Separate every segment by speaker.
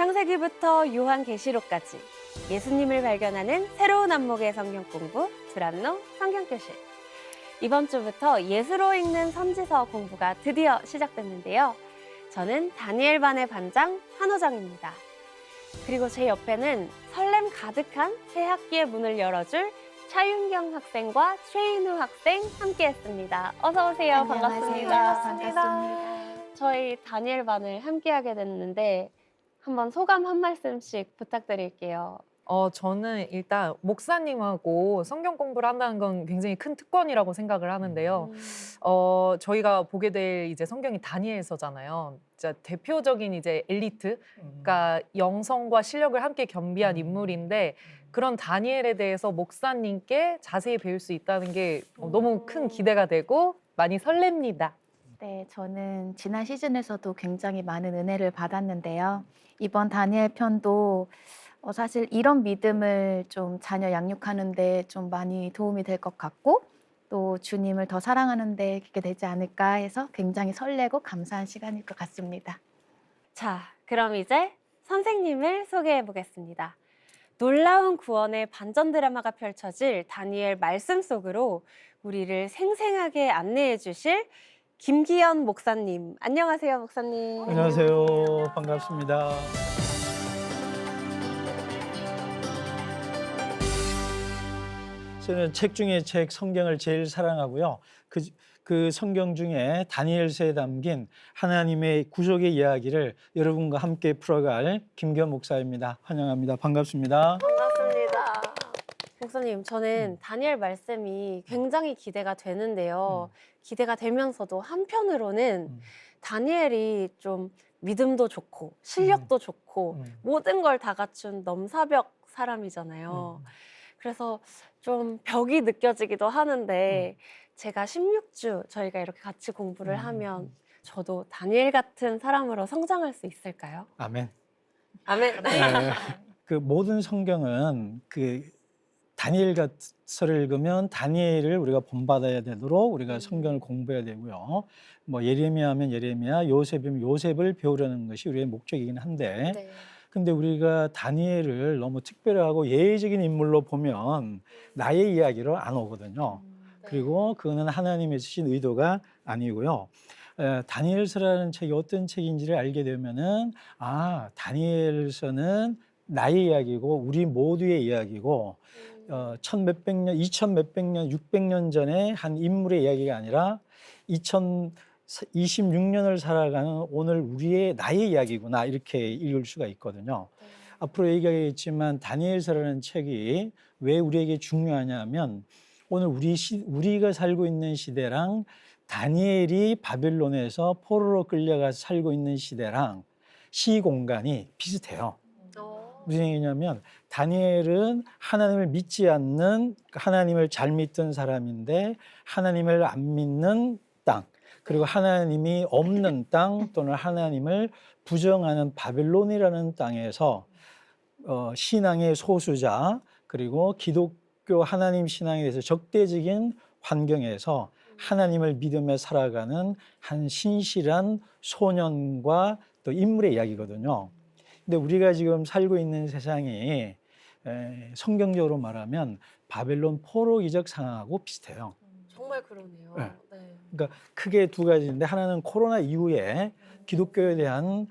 Speaker 1: 창세기부터 요한계시록까지 예수님을 발견하는 새로운 안목의 성경 공부 두란노 성경교실. 이번 주부터 예수로 읽는 선지서 공부가 드디어 시작됐는데요. 저는 다니엘 반의 반장 한호정입니다. 그리고 제 옆에는 설렘 가득한 새 학기의 문을 열어줄 차윤경 학생과 최인우 학생 함께했습니다. 어서 오세요.
Speaker 2: 안녕하세요. 반갑습니다.
Speaker 1: 저희 다니엘 반을 함께하게 됐는데 한번 소감 한 말씀씩 부탁드릴게요.
Speaker 3: 저는 일단 목사님하고 성경 공부를 한다는 건 굉장히 큰 특권이라고 생각을 하는데요. 저희가 보게 될 이제 성경이 다니엘서잖아요. 진짜 대표적인 이제 엘리트, 그러니까 영성과 실력을 함께 겸비한 인물인데 그런 다니엘에 대해서 목사님께 자세히 배울 수 있다는 게 너무 큰 기대가 되고 많이 설렙니다.
Speaker 2: 네, 저는 지난 시즌에서도 굉장히 많은 은혜를 받았는데요. 이번 다니엘 편도 사실 이런 믿음을 좀 자녀 양육하는데 좀 많이 도움이 될 것 같고 또 주님을 더 사랑하는데 그렇게 되지 않을까 해서 굉장히 설레고 감사한 시간일 것 같습니다.
Speaker 1: 자, 그럼 이제 선생님을 소개해 보겠습니다. 놀라운 구원의 반전 드라마가 펼쳐질 다니엘 말씀 속으로 우리를 생생하게 안내해 주실 김기현 목사님. 안녕하세요, 목사님.
Speaker 4: 안녕하세요. 반갑습니다. 저는 책 중에 책 성경을 제일 사랑하고요. 그 성경 중에 다니엘서에 담긴 하나님의 구속의 이야기를 여러분과 함께 풀어갈 김기현 목사입니다. 환영합니다. 반갑습니다.
Speaker 1: 반갑습니다. 목사님, 저는 다니엘 말씀이 굉장히 기대가 되는데요. 기대가 되면서도 한편으로는 다니엘이 좀 믿음도 좋고 실력도 좋고 모든 걸 다 갖춘 넘사벽 사람이잖아요. 그래서 좀 벽이 느껴지기도 하는데 제가 16주 저희가 이렇게 같이 공부를 하면 저도 다니엘 같은 사람으로 성장할 수 있을까요?
Speaker 4: 아멘.
Speaker 1: 아멘.
Speaker 4: 네. 그 모든 성경은 그 다니엘서를 읽으면 다니엘을 우리가 본받아야 되도록 우리가 성경을 공부해야 되고요. 뭐 예레미야하면 예레미야, 요셉이면 요셉을 배우려는 것이 우리의 목적이긴 한데
Speaker 1: 네.
Speaker 4: 근데 우리가 다니엘을 너무 특별하고 예외적인 인물로 보면 나의 이야기로 안 오거든요. 그리고 그거는 하나님의 주신 의도가 아니고요. 다니엘서라는 책이 어떤 책인지를 알게 되면은 다니엘서는 나의 이야기고 우리 모두의 이야기고 천몇백 년, 이천 몇백 년, 600년 전에 한 인물의 이야기가 아니라 2026년을 살아가는 오늘 우리의 나의 이야기구나 이렇게 읽을 수가 있거든요. 앞으로 얘기하겠지만 다니엘서라는 책이 왜 우리에게 중요하냐면 오늘 우리가 살고 있는 시대랑 다니엘이 바벨론에서 포로로 끌려가서 살고 있는 시대랑 시공간이 비슷해요. 무슨 얘기냐면 다니엘은 하나님을 믿지 않는 하나님을 잘 믿던 사람인데 하나님을 안 믿는 땅 그리고 하나님이 없는 땅 또는 하나님을 부정하는 바벨론이라는 땅에서 신앙의 소수자 그리고 기독교 하나님 신앙에 대해서 적대적인 환경에서 하나님을 믿으며 살아가는 한 신실한 소년과 또 인물의 이야기거든요. 근데 우리가 지금 살고 있는 세상이 성경적으로 말하면 바벨론 포로기적 상황하고 비슷해요.
Speaker 1: 정말 그러네요.
Speaker 4: 네.
Speaker 1: 네.
Speaker 4: 그러니까 크게 두 가지인데 하나는 코로나 이후에 기독교에 대한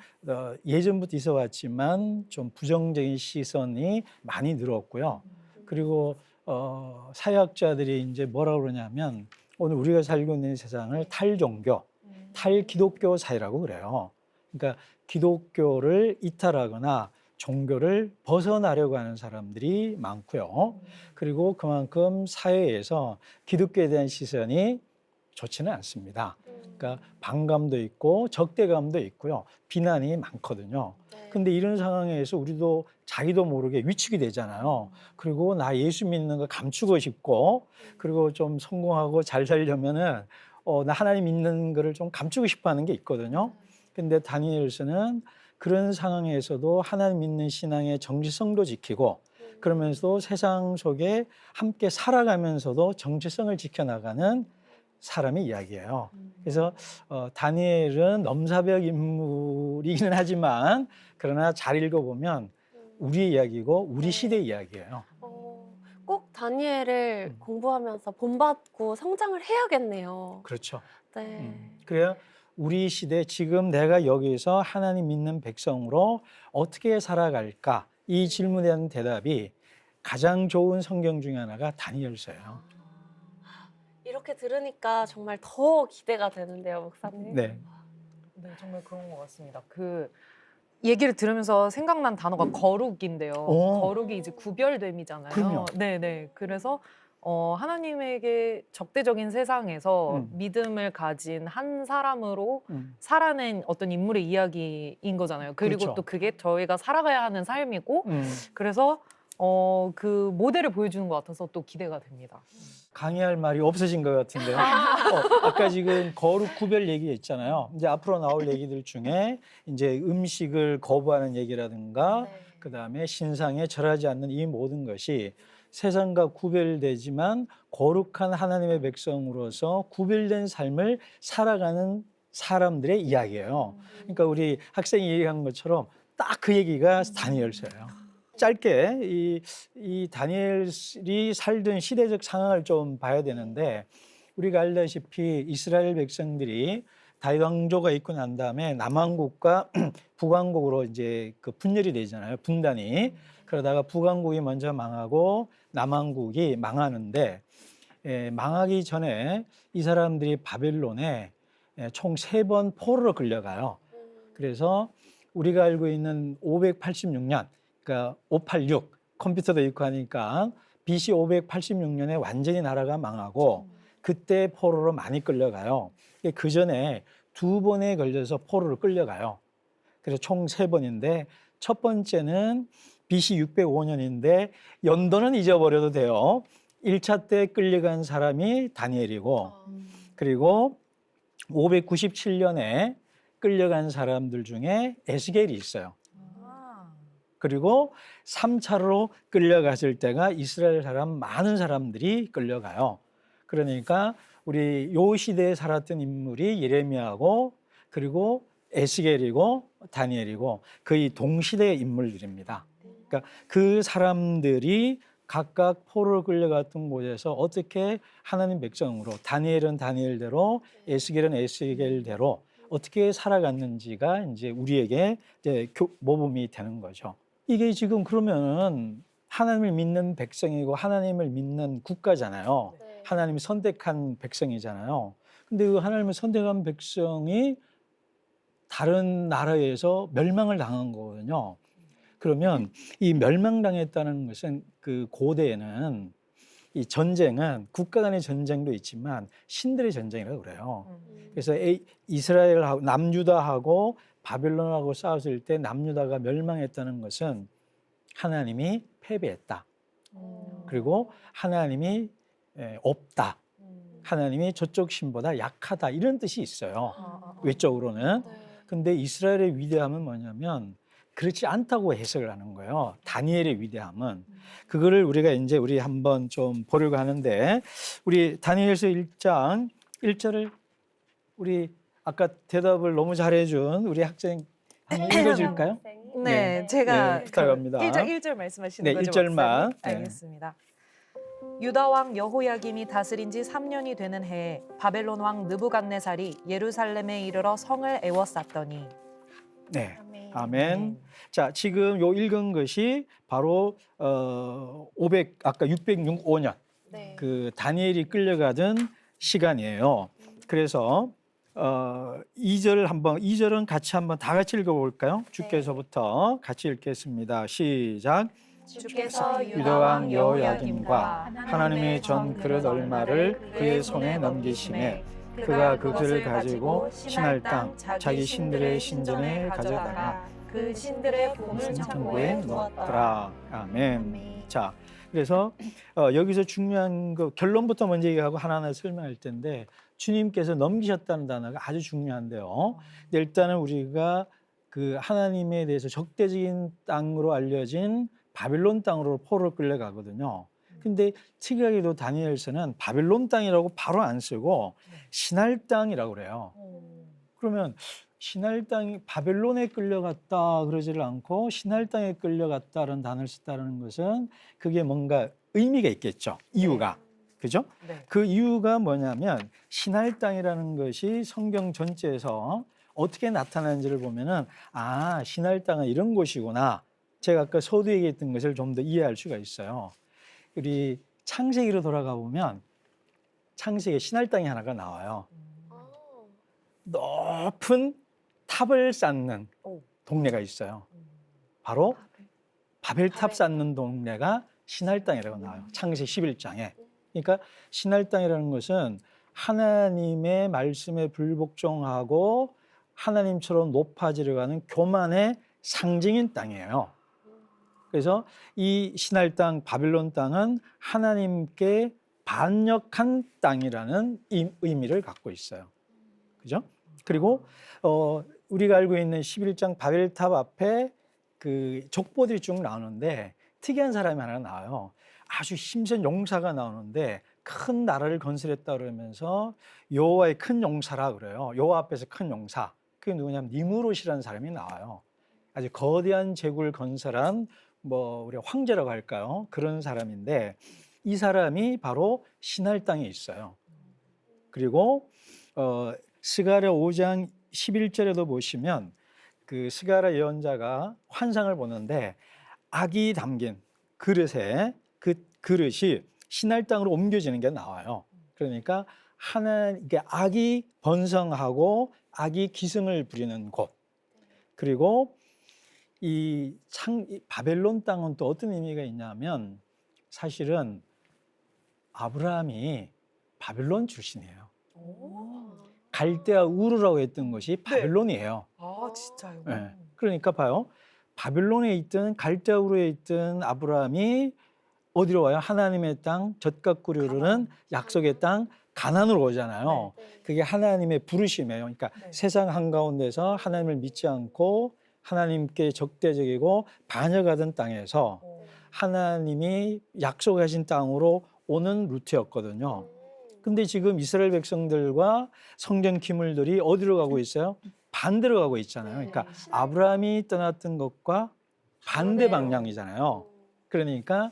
Speaker 4: 예전부터 있어 왔지만 좀 부정적인 시선이 많이 늘었고요. 그리고 사회학자들이 이제 뭐라고 그러냐면 오늘 우리가 살고 있는 세상을 탈종교, 탈기독교 사회라고 그래요. 그러니까 기독교를 이탈하거나 종교를 벗어나려고 하는 사람들이 많고요. 그리고 그만큼 사회에서 기독교에 대한 시선이 좋지는 않습니다. 그러니까 반감도 있고 적대감도 있고요. 비난이 많거든요. 근데 이런 상황에서 우리도 자기도 모르게 위축이 되잖아요. 그리고 나 예수 믿는 거 감추고 싶고 그리고 좀 성공하고 잘 살려면은 나 하나님 믿는 거를 좀 감추고 싶어 하는 게 있거든요. 근데 다니엘서는 그런 상황에서도 하나님 믿는 신앙의 정체성도 지키고 그러면서도 세상 속에 함께 살아가면서도 정체성을 지켜나가는 사람의 이야기예요. 그래서 다니엘은 넘사벽 인물이기는 하지만 그러나 잘 읽어보면 우리의 이야기고 우리 시대의 이야기예요.
Speaker 1: 꼭 다니엘을 공부하면서 본받고 성장을 해야겠네요.
Speaker 4: 그렇죠.
Speaker 1: 네.
Speaker 4: 그래야 우리 시대 지금 내가 여기서 하나님 믿는 백성으로 어떻게 살아갈까? 이 질문에 대한 대답이 가장 좋은 성경 중에 하나가 다니엘서예요.
Speaker 1: 이렇게 들으니까 정말 더 기대가 되는데요, 목사님.
Speaker 4: 네.
Speaker 3: 네, 정말 그런 것 같습니다. 그 얘기를 들으면서 생각난 단어가 거룩인데요.
Speaker 4: 오.
Speaker 3: 거룩이 이제 구별됨이잖아요.
Speaker 4: 그럼요.
Speaker 3: 네. 그래서 하나님에게 적대적인 세상에서
Speaker 4: 음.
Speaker 3: 믿음을 가진 한 사람으로
Speaker 4: 음.
Speaker 3: 살아낸 어떤 인물의 이야기인 거잖아요. 그리고
Speaker 4: 그렇죠.
Speaker 3: 또 그게 저희가 살아가야 하는 삶이고,
Speaker 4: 음.
Speaker 3: 그래서 그 모델을 보여주는 것 같아서 또 기대가 됩니다.
Speaker 4: 강의할 말이 없어진 것 같은데요. 아까 지금 거룩 구별 얘기했잖아요. 이제 앞으로 나올 얘기들 중에 이제 음식을 거부하는 얘기라든가 그다음에 신상에 절하지 않는 이 모든 것이 세상과 구별되지만 거룩한 하나님의 백성으로서 구별된 삶을 살아가는 사람들의 이야기예요. 그러니까 우리 학생이 얘기한 것처럼 딱 그 얘기가 다니엘서예요. 짧게 이 다니엘이 살던 시대적 상황을 좀 봐야 되는데 우리가 알다시피 이스라엘 백성들이 다윗 왕조가 있고 난 다음에 남왕국과 북왕국으로 이제 그 분열이 되잖아요. 분단이. 그러다가 북왕국이 먼저 망하고 남왕국이 망하는데 망하기 전에 이 사람들이 바벨론에 총 3번 포로로 끌려가요. 그래서 우리가 알고 있는 586년 그러니까 586 컴퓨터도 있고 하니까 BC 586년에 완전히 나라가 망하고 그때 포로로 많이 끌려가요. 그 전에 2번에 걸려서 포로로 끌려가요. 그래서 총 3번인데 첫 번째는 BC 605년인데 연도는 잊어버려도 돼요. 1차 때 끌려간 사람이 다니엘이고 그리고 597년에 끌려간 사람들 중에 에스겔이 있어요. 그리고 3차로 끌려갔을 때가 이스라엘 사람 많은 사람들이 끌려가요. 그러니까 우리 요 시대에 살았던 인물이 예레미야고 그리고 에스겔이고 다니엘이고 거의 동시대의 인물들입니다. 그러니까 그 사람들이 각각 포로로 끌려갔던 곳에서 어떻게 하나님 백성으로 다니엘은 다니엘대로 에스겔은 에스겔대로 어떻게 살아갔는지가 이제 우리에게 이제 모범이 되는 거죠. 이게 지금 그러면 하나님을 믿는 백성이고 하나님을 믿는 국가잖아요.
Speaker 1: 네.
Speaker 4: 하나님이 선택한 백성이잖아요. 근데 그 하나님을 선택한 백성이 다른 나라에서 멸망을 당한 거거든요. 그러면 이 멸망당했다는 것은 그 고대에는 이 전쟁은 국가 간의 전쟁도 있지만 신들의 전쟁이라고 그래요. 그래서 이스라엘하고 남유다하고 바벨론하고 싸웠을 때 남유다가 멸망했다는 것은 하나님이 패배했다. 그리고 하나님이 없다. 하나님이 저쪽 신보다 약하다. 이런 뜻이 있어요. 외적으로는. 근데 이스라엘의 위대함은 뭐냐면 그렇지 않다고 해석을 하는 거예요. 다니엘의 위대함은. 그거를 우리가 이제 우리 한번 좀 보려고 하는데 우리 다니엘서 1장 1절을 우리 아까 대답을 너무 잘해준 우리 학생 한번 읽어줄까요?
Speaker 3: 네, 제가
Speaker 4: 네, 부탁합니다.
Speaker 3: 1절 말씀하시는
Speaker 4: 네,
Speaker 3: 거죠?
Speaker 4: 1절만.
Speaker 3: 목사님?
Speaker 4: 네.
Speaker 3: 알겠습니다. 유다 왕 여호야김이 다스린 지 3년이 되는 해에 바벨론 왕 느부갓네살이 예루살렘에 이르러 성을 에워쌌더니
Speaker 4: 네. 아멘. 자, 지금 요 읽은 것이 바로 500 아까 605년
Speaker 1: 네.
Speaker 4: 그 다니엘이 끌려가던 시간이에요. 그래서 2절은 같이 한번 다 같이 읽어볼까요? 주께서부터 같이 읽겠습니다. 시작.
Speaker 3: 주께서
Speaker 4: 유다 왕 여호야김과 하나님의 전 그릇 얼마를 그의 손에 넘기심에 그가 그것을 가지고 신할 땅 자기 신들의 신전에 가져다가
Speaker 3: 그 신들의 보물
Speaker 4: 창고에 넣었더라. 아멘. 자, 그래서 여기서 중요한 거 결론부터 먼저 얘기하고 하나하나 설명할 텐데 주님께서 넘기셨다는 단어가 아주 중요한데요. 일단은 우리가 그 하나님에 대해서 적대적인 땅으로 알려진 바빌론 땅으로 포로를 끌려가거든요. 근데 특이하게도 다니엘서는 바벨론 땅이라고 바로 안 쓰고
Speaker 3: 네.
Speaker 4: 신할 땅이라고 그래요. 그러면 신할 땅이 바벨론에 끌려갔다 그러지를 않고 신할 땅에 끌려갔다는 단어를 썼다는 것은 그게 뭔가 의미가 있겠죠. 이유가. 그죠?
Speaker 3: 네.
Speaker 4: 그 이유가 뭐냐면 신할 땅이라는 것이 성경 전체에서 어떻게 나타나는지를 보면은 아, 신할 땅은 이런 곳이구나. 제가 아까 서두 얘기했던 것을 좀 더 이해할 수가 있어요. 우리 창세기로 돌아가 보면 창세기에 신할 땅이 하나가 나와요.
Speaker 1: 아,
Speaker 4: 높은 탑을 쌓는
Speaker 3: 오.
Speaker 4: 동네가 있어요. 바로 바벨탑 쌓는 동네가 신할 땅이라고 나와요. 창세기 11장에. 그러니까 신할 땅이라는 것은 하나님의 말씀에 불복종하고 하나님처럼 높아지려가는 교만의 상징인 땅이에요. 그래서 이 신할 땅, 바벨론 땅은 하나님께 반역한 땅이라는 의미를 갖고 있어요. 그죠? 그리고 우리가 알고 있는 11장 바벨탑 앞에 그 족보들이 쭉 나오는데 특이한 사람이 하나 나와요. 아주 힘센 용사가 나오는데 큰 나라를 건설했다 그러면서 여호와의 큰 용사라 그래요. 여호와 앞에서 큰 용사. 그게 누구냐면 니무롯이라는 사람이 나와요. 아주 거대한 제국을 건설한 뭐 우리 황제라고 할까요? 그런 사람인데 이 사람이 바로 신할 땅에 있어요. 그리고 스가랴 5장 11절에도 보시면 그 스가랴 예언자가 환상을 보는데 악이 담긴 그릇에 그 그릇이 신할 땅으로 옮겨지는 게 나와요. 그러니까 이게 악이 번성하고 악이 기승을 부리는 곳. 그리고 이 바벨론 땅은 또 어떤 의미가 있냐면 사실은 아브라함이 바벨론 출신이에요. 갈대아 우르라고 했던 것이 바벨론이에요.
Speaker 3: 아, 진짜요?
Speaker 4: 네. 그러니까 봐요. 바벨론에 있던 갈대아 우르에 있던 아브라함이 어디로 와요? 하나님의 땅, 젖과 꿀이 흐르는 약속의 땅 가나안으로 오잖아요. 그게 하나님의 부르심이에요. 그러니까
Speaker 3: 네.
Speaker 4: 세상 한가운데서 하나님을 믿지 않고 하나님께 적대적이고 반역하던 땅에서 하나님이 약속하신 땅으로 오는 루트였거든요. 근데 지금 이스라엘 백성들과 성전 기물들이 어디로 가고 있어요? 반대로 가고 있잖아요. 그러니까 아브라함이 떠났던 것과 반대 방향이잖아요. 그러니까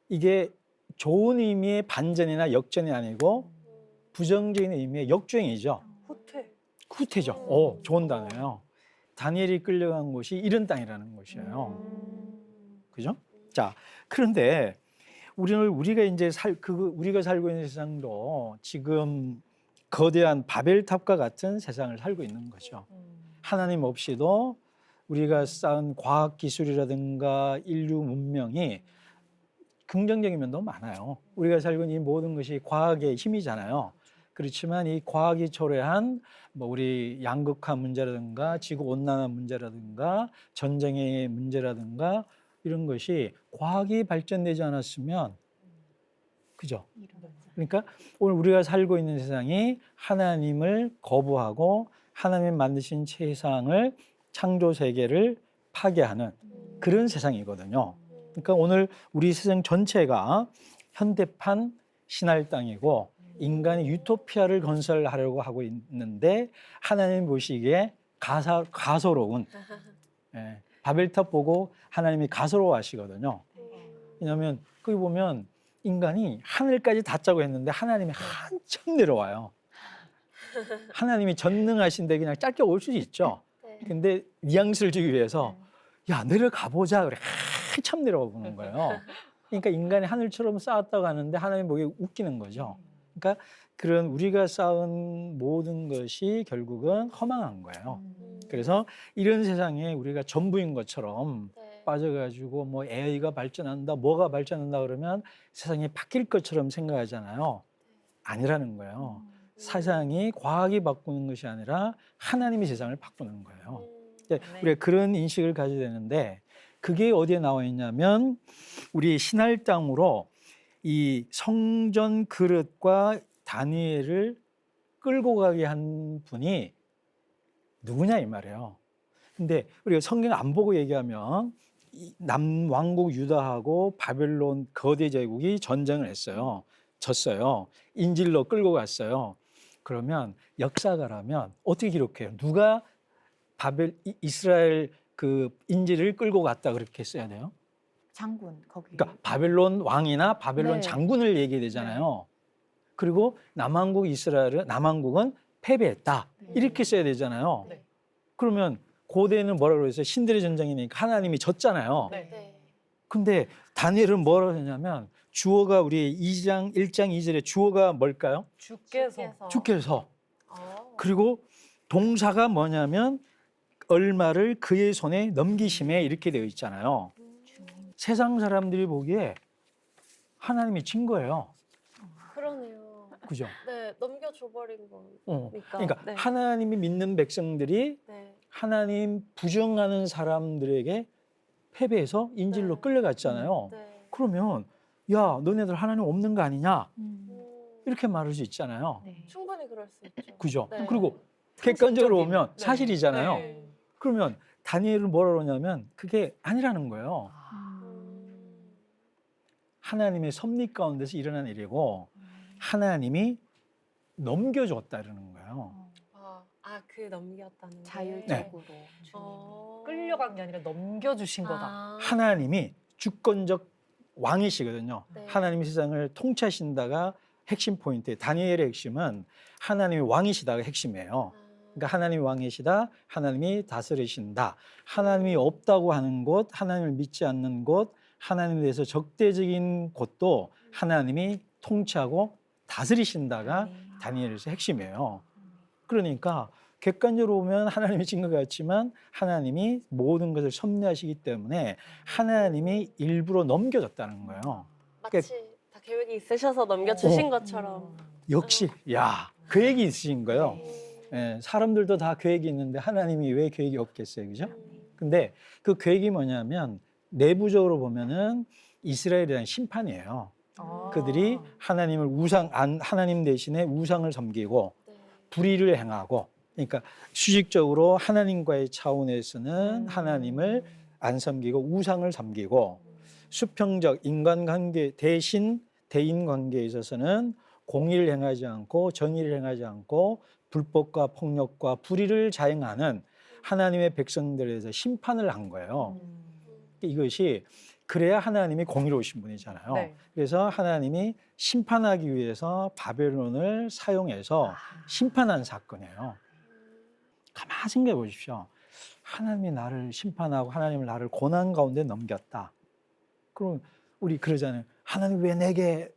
Speaker 4: 이게 좋은 의미의 반전이나 역전이 아니고 부정적인 의미의 역주행이죠. 후퇴죠. 좋은 단어예요. 다니엘이 끌려간 곳이 이런 땅이라는 것이에요. 그죠? 자, 그런데 우리가 이제 우리가 살고 있는 세상도 지금 거대한 바벨탑과 같은 세상을 살고 있는 거죠. 하나님 없이도 우리가 쌓은 과학 기술이라든가 인류 문명이 긍정적인 면도 많아요. 우리가 살고 있는 이 모든 것이 과학의 힘이잖아요. 그렇지만 이 과학이 초래한 뭐 우리 양극화 문제라든가 지구 온난화 문제라든가 전쟁의 문제라든가 이런 것이 과학이 발전되지 않았으면 그죠? 그러니까 오늘 우리가 살고 있는 세상이 하나님을 거부하고 하나님 만드신 세상을 창조 세계를 파괴하는 그런 세상이거든요. 그러니까 오늘 우리 세상 전체가 현대판 신할 땅이고 인간이 유토피아를 건설하려고 하고 있는데 하나님 보시기에 가소로운 바벨탑 보고 하나님이 가소로워하시거든요. 왜냐하면 거기 보면 인간이 하늘까지 닿자고 했는데 하나님이 한참 내려와요. 하나님이 전능하신데 그냥 짧게 올 수도 있죠. 근데 뉘앙스를 주기 위해서 야 내려가 보자 그래 한참 내려와 보는 거예요. 그러니까 인간이 하늘처럼 쌓았다고 하는데 하나님 보기에 웃기는 거죠. 그러니까 그런 우리가 쌓은 모든 것이 결국은 허망한 거예요. 그래서 이런 세상에 우리가 전부인 것처럼 빠져가지고 뭐 AI가 발전한다, 뭐가 발전한다 그러면 세상이 바뀔 것처럼 생각하잖아요. 아니라는 거예요. 세상이 과학이 바꾸는 것이 아니라 하나님이 세상을 바꾸는 거예요. 우리가 그런 인식을 가져야 되는데 그게 어디에 나와 있냐면 우리 신할 땅으로 이 성전 그릇과 다니엘을 끌고 가게 한 분이 누구냐 이 말이에요. 근데 우리가 성경 안 보고 얘기하면 남왕국 유다하고 바벨론 거대 제국이 전쟁을 했어요. 졌어요. 인질로 끌고 갔어요. 그러면 역사가라면 어떻게 기록해요? 누가 이스라엘 그 인질을 끌고 갔다 그렇게 써야 돼요?
Speaker 2: 장군 거기.
Speaker 4: 그러니까 바벨론 왕이나 바벨론
Speaker 2: 네.
Speaker 4: 장군을 얘기해야 되잖아요. 그리고 남왕국은 패배했다.
Speaker 2: 네.
Speaker 4: 이렇게 써야 되잖아요.
Speaker 3: 네.
Speaker 4: 그러면 고대는 뭐라 그랬어요? 신들의 전쟁이니까 하나님이 졌잖아요.
Speaker 3: 네.
Speaker 1: 네.
Speaker 4: 근데 다니엘은 뭐라고 했냐면 주어가 우리 1장 2절에 주어가 뭘까요?
Speaker 3: 주께서
Speaker 4: 주께서.
Speaker 1: 어.
Speaker 4: 그리고 동사가 뭐냐면 얼마를 그의 손에 넘기심에 이렇게 되어 있잖아요. 세상 사람들이 보기에 하나님이 진 거예요.
Speaker 1: 그러네요.
Speaker 4: 그죠?
Speaker 1: 네, 넘겨줘버린 거니까.
Speaker 4: 그러니까
Speaker 1: 네.
Speaker 4: 하나님이 믿는 백성들이
Speaker 1: 네.
Speaker 4: 하나님 부정하는 사람들에게 패배해서 인질로
Speaker 1: 네.
Speaker 4: 끌려갔잖아요.
Speaker 1: 네.
Speaker 4: 그러면 야 너네들 하나님 없는 거 아니냐
Speaker 2: 음.
Speaker 4: 이렇게 말할 수 있잖아요.
Speaker 2: 네.
Speaker 1: 충분히 그럴 수 있죠.
Speaker 4: 그죠?
Speaker 1: 네.
Speaker 4: 그리고 객관적으로
Speaker 3: 상식적인,
Speaker 4: 보면
Speaker 3: 네.
Speaker 4: 사실이잖아요.
Speaker 3: 네.
Speaker 4: 그러면 다니엘은 뭐라 그러냐면 그게 아니라는 거예요. 하나님의 섭리 가운데서 일어난 일이고 하나님이 넘겨줬다 이러는 거예요.
Speaker 1: 그 넘겼다는 게.
Speaker 2: 자율적으로
Speaker 1: 어.
Speaker 3: 끌려간 게 아니라 넘겨주신 거다.
Speaker 1: 아.
Speaker 4: 하나님이 주권적 왕이시거든요.
Speaker 1: 네.
Speaker 4: 하나님이 세상을 통치하신다가 핵심 포인트예요. 다니엘의 핵심은 하나님이 왕이시다가 핵심이에요. 그러니까 하나님이 왕이시다, 하나님이 다스리신다. 하나님이 없다고 하는 곳, 하나님을 믿지 않는 곳, 하나님에 대해서 적대적인 곳도 하나님이 통치하고 다스리신다가 다니엘에서 핵심이에요. 그러니까 객관적으로 보면 하나님이 진 것 같지만 하나님이 모든 것을 섭리하시기 때문에 하나님이 일부러 넘겨줬다는 거예요.
Speaker 1: 마치 다 계획이 있으셔서 넘겨주신 것처럼.
Speaker 4: 역시 야 계획이 있으신 거예요.
Speaker 1: 음.
Speaker 4: 예, 사람들도 다 계획이 있는데 하나님이 왜 계획이 없겠어요, 그죠? 근데 그 계획이 뭐냐면 내부적으로 보면은 이스라엘에 대한 심판이에요.
Speaker 3: 아.
Speaker 4: 그들이 하나님을 하나님 대신에 우상을 섬기고
Speaker 1: 네.
Speaker 4: 불의를 행하고, 그러니까 수직적으로 하나님과의 차원에서는 하나님을 안 섬기고 우상을 섬기고, 수평적 인간관계 대신 대인관계에 있어서는 공의를 행하지 않고 정의를 행하지 않고 불법과 폭력과 불의를 자행하는 하나님의 백성들에 대해서 심판을 한 거예요. 이것이 그래야 하나님이 공의로우신 분이잖아요.
Speaker 3: 네.
Speaker 4: 그래서 하나님이 심판하기 위해서 바벨론을 사용해서 심판한 사건이에요. 가만히 생각해 보십시오. 하나님이 나를 심판하고 하나님을 나를 고난 가운데 넘겼다. 그럼 우리 그러잖아요. 하나님 왜 내게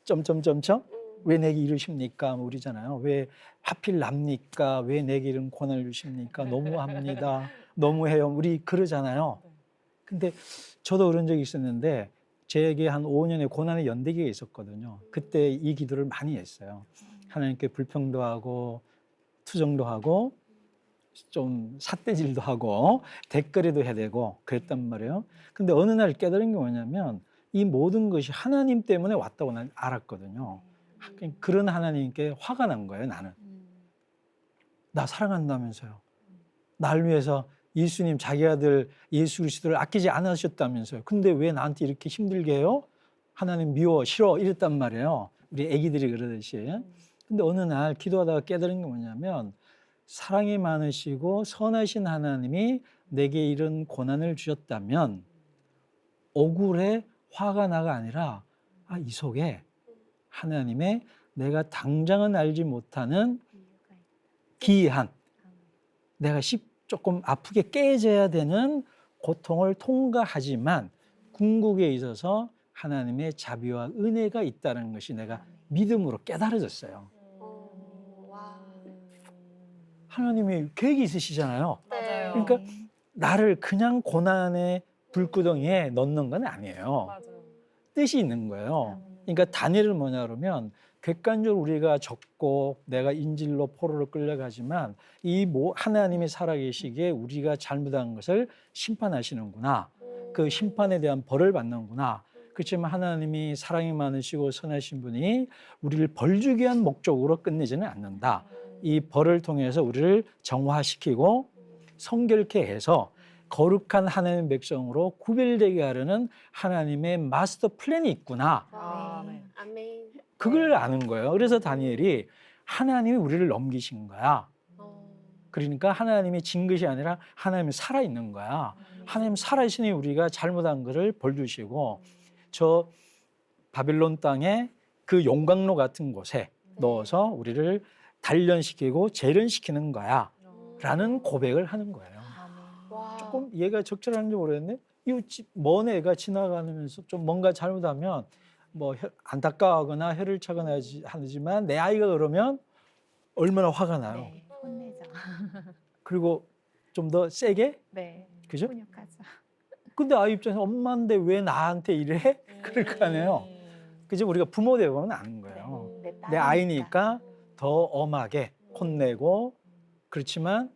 Speaker 4: 점점점점 왜 내게 이러십니까? 뭐 우리잖아요. 왜 하필 납니까? 왜 내게 이런 고난을 주십니까? 너무합니다. 너무해요. 우리 그러잖아요. 근데 저도 그런 적이 있었는데 제게 한 5년의 고난의 연대기가 있었거든요. 그때 이 기도를 많이 했어요. 하나님께 불평도 하고 투정도 하고 좀 삿대질도 하고 댓글에도 해야 되고 그랬단 말이에요. 근데 어느 날 깨달은 게 뭐냐면 이 모든 것이 하나님 때문에 왔다고 난 알았거든요. 그런 하나님께 화가 난 거예요, 나는. 나 사랑한다면서요. 날 위해서 예수님 자기 아들 예수 그리스도를 아끼지 않으셨다면서요. 근데 왜 나한테 이렇게 힘들게 해요? 하나님 미워, 싫어 이랬단 말이에요. 우리 애기들이 그러듯이. 근데 어느 날 기도하다가 깨달은 게 뭐냐면 사랑이 많으시고 선하신 하나님이 내게 이런 고난을 주셨다면 억울해 화가 나가 아니라 이 속에 하나님의 내가 당장은 알지 못하는 기이한 내가 조금 아프게 깨져야 되는 고통을 통과하지만 궁극에 있어서 하나님의 자비와 은혜가 있다는 것이 내가 믿음으로 깨달아졌어요.
Speaker 1: 와.
Speaker 4: 하나님이 계획이 있으시잖아요.
Speaker 3: 맞아요.
Speaker 4: 그러니까 나를 그냥 고난의 불구덩이에 넣는 건 아니에요.
Speaker 3: 맞아요.
Speaker 4: 뜻이 있는 거예요. 그러니까 다니엘은 뭐냐 그러면 객관적으로 우리가 적고 내가 인질로 포로로 끌려가지만 이 하나님이 살아계시기에 우리가 잘못한 것을 심판하시는구나. 그 심판에 대한 벌을 받는구나. 그렇지만 하나님이 사랑이 많으시고 선하신 분이 우리를 벌주기 위한 목적으로 끝내지는 않는다. 이 벌을 통해서 우리를 정화시키고 성결케 해서 거룩한 하나님의 백성으로 구별되게 하려는 하나님의 마스터 플랜이 있구나.
Speaker 3: 아, 네.
Speaker 1: 아멘.
Speaker 4: 그걸 아는 거예요. 그래서 다니엘이 하나님이 우리를 넘기신 거야. 그러니까 하나님이 진 것이 아니라 하나님이 살아있는 거야. 하나님 살아있으니 우리가 잘못한 것을 벌 주시고 저 바빌론 땅에 그 용광로 같은 곳에 넣어서 우리를 단련시키고 재련시키는 거야. 라는 고백을 하는 거예요.
Speaker 1: 와.
Speaker 4: 조금 얘가 적절한지 모르겠네. 먼 애가 지나가면서 좀 뭔가 잘못하면 뭐 안타까워하거나 혀를 차거나 하지만 내 아이가 그러면 얼마나 화가 나요.
Speaker 2: 네, 혼내죠.
Speaker 4: 그리고 좀 더 세게,
Speaker 2: 네,
Speaker 4: 그죠?
Speaker 2: 훈육하죠.
Speaker 4: 근데 아이 입장에서 엄마인데 왜 나한테 이래? 그럴 거 아니에요. 그죠? 우리가 부모 되고 보면 아는 거예요. 내 아이니까 더 엄하게 혼내고 그렇지만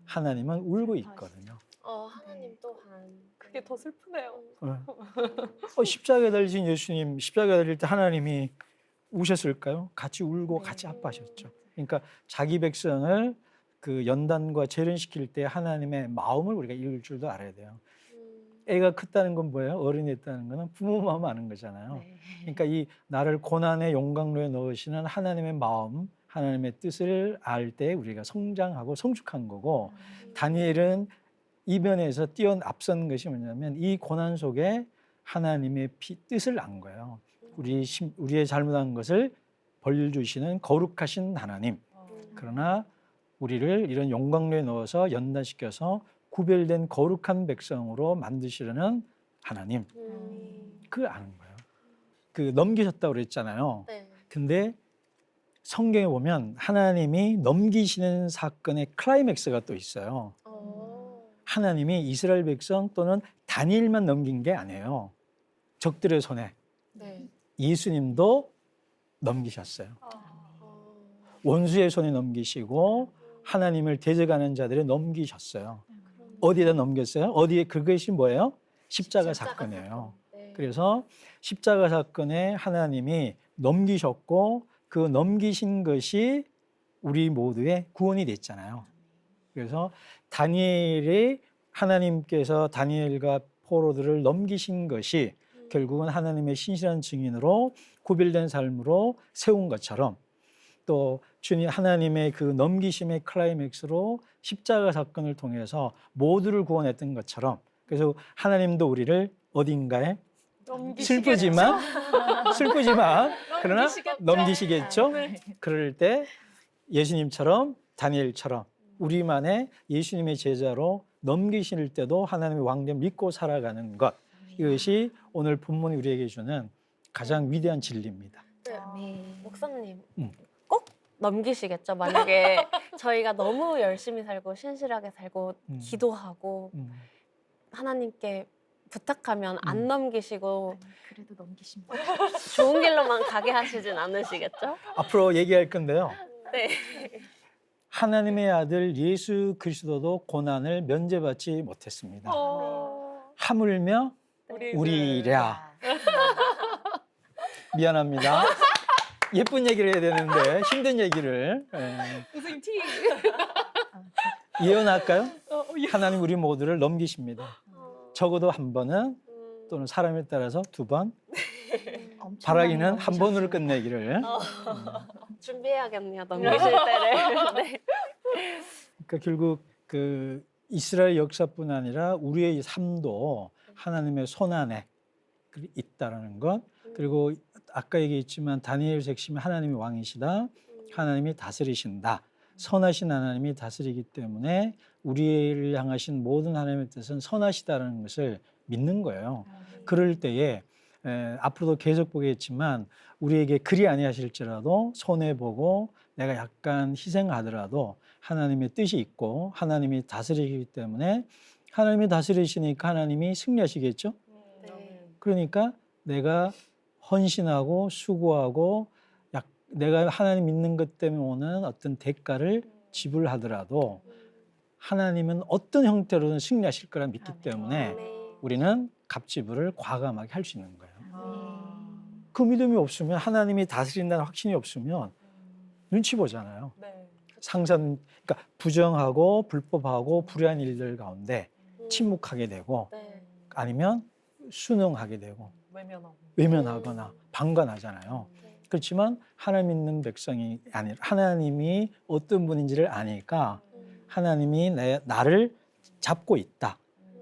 Speaker 4: 하나님은 울고 있거든요.
Speaker 1: 하나님 또한
Speaker 3: 그게 더 슬프네요.
Speaker 4: 십자가에 달리신 예수님, 십자가에 달릴 때 하나님이 우셨을까요? 같이 울고 같이 아파하셨죠. 그러니까 자기 백성을 그 연단과 재련시킬 때 하나님의 마음을 우리가 읽을 줄도 알아야 돼요. 애가 컸다는 건 뭐예요? 어른이 됐다는 거는 부모 마음 아는 거잖아요.
Speaker 2: 네.
Speaker 4: 그러니까 이 나를 고난의 용광로에 넣으시는 하나님의 마음, 하나님의 뜻을 알 때 우리가 성장하고 성숙한 거고 다니엘은 이 면에서 앞선 것이 뭐냐면 이 고난 속에 하나님의 뜻을 안 거예요. 우리의 잘못한 것을 벌 주시는 거룩하신 하나님. 그러나 우리를 이런 용광로에 넣어서 연단시켜서 구별된 거룩한 백성으로 만드시려는 하나님. 그걸 아는 거예요. 그 넘기셨다고 그랬잖아요.
Speaker 1: 네.
Speaker 4: 근데 성경에 보면 하나님이 넘기시는 사건의 클라이맥스가 또 있어요. 하나님이 이스라엘 백성 또는 다니엘만 넘긴 게 아니에요. 적들의 손에
Speaker 1: 네.
Speaker 4: 예수님도 넘기셨어요. 원수의 손에 넘기시고 하나님을 대적하는 자들에 넘기셨어요. 어디에다 넘겼어요? 어디에 그것이 뭐예요? 십자가 사건이에요.
Speaker 1: 네.
Speaker 4: 그래서 십자가 사건에 하나님이 넘기셨고 그 넘기신 것이 우리 모두의 구원이 됐잖아요. 그래서 다니엘이 하나님께서 다니엘과 포로들을 넘기신 것이 결국은 하나님의 신실한 증인으로 구별된 삶으로 세운 것처럼 또 주님 하나님의 그 넘기심의 클라이맥스로 십자가 사건을 통해서 모두를 구원했던 것처럼 그래서 하나님도 우리를 어딘가에 슬프지만 그러나 넘기시겠죠. 그럴 때 예수님처럼 다니엘처럼 우리만의 예수님의 제자로 넘기실 때도 하나님의 왕됨 믿고 살아가는 것 이것이 오늘 본문이 우리에게 주는 가장 위대한 진리입니다.
Speaker 1: 네. 목사님
Speaker 4: 음.
Speaker 1: 꼭 넘기시겠죠. 만약에 저희가 너무 열심히 살고 신실하게 살고 기도하고 하나님께 부탁하면 안 넘기시고
Speaker 2: 그래도 넘기십니다.
Speaker 1: 좋은 길로만 가게 하시진 않으시겠죠?
Speaker 4: 앞으로 얘기할 건데요.
Speaker 1: 네.
Speaker 4: 하나님의 아들 예수 그리스도도 고난을 면제받지 못했습니다. 하물며 우리랴. 미안합니다. 예쁜 얘기를 해야 되는데 힘든 얘기를
Speaker 3: 선생님 티.
Speaker 4: 예언할까요? 하나님 우리 모두를 넘기십니다. 적어도 한 번은 또는 사람에 따라서 두 번, 바라기는 한 번으로 끝내기를.
Speaker 1: 준비해야겠네요. 넘기실 때를. 네.
Speaker 4: 그러니까 결국 그 이스라엘 역사뿐 아니라 우리의 삶도 하나님의 손 안에 있다라는 것. 그리고 아까 얘기했지만 다니엘서 핵심이 하나님이 왕이시다. 하나님이 다스리신다. 선하신 하나님이 다스리기 때문에 우리를 향하신 모든 하나님의 뜻은 선하시다는 것을 믿는 거예요. 그럴 때에 앞으로도 계속 보겠지만 우리에게 그리 아니하실지라도 손해보고 내가 약간 희생하더라도 하나님의 뜻이 있고 하나님이 다스리기 때문에 하나님이 다스리시니까 하나님이 승리하시겠죠.
Speaker 1: 네.
Speaker 4: 그러니까 내가 헌신하고 수고하고 내가 하나님 믿는 것 때문에 오는 어떤 대가를 지불하더라도 하나님은 어떤 형태로든 승리하실 거라 믿기 때문에 우리는 값지불을 과감하게 할 수 있는 거예요. 그 믿음이 없으면 하나님이 다스린다는 확신이 없으면 눈치 보잖아요.
Speaker 3: 네.
Speaker 4: 상상, 그러니까 부정하고 불법하고 불의한 일들 가운데 침묵하게 되고
Speaker 1: 네.
Speaker 4: 아니면 순응하게 되고
Speaker 3: 외면하고.
Speaker 4: 외면하거나 방관하잖아요.
Speaker 1: 네.
Speaker 4: 그렇지만 하나님 믿는 백성이 아니 하나님이 어떤 분인지를 아니까 하나님이 나를 잡고 있다.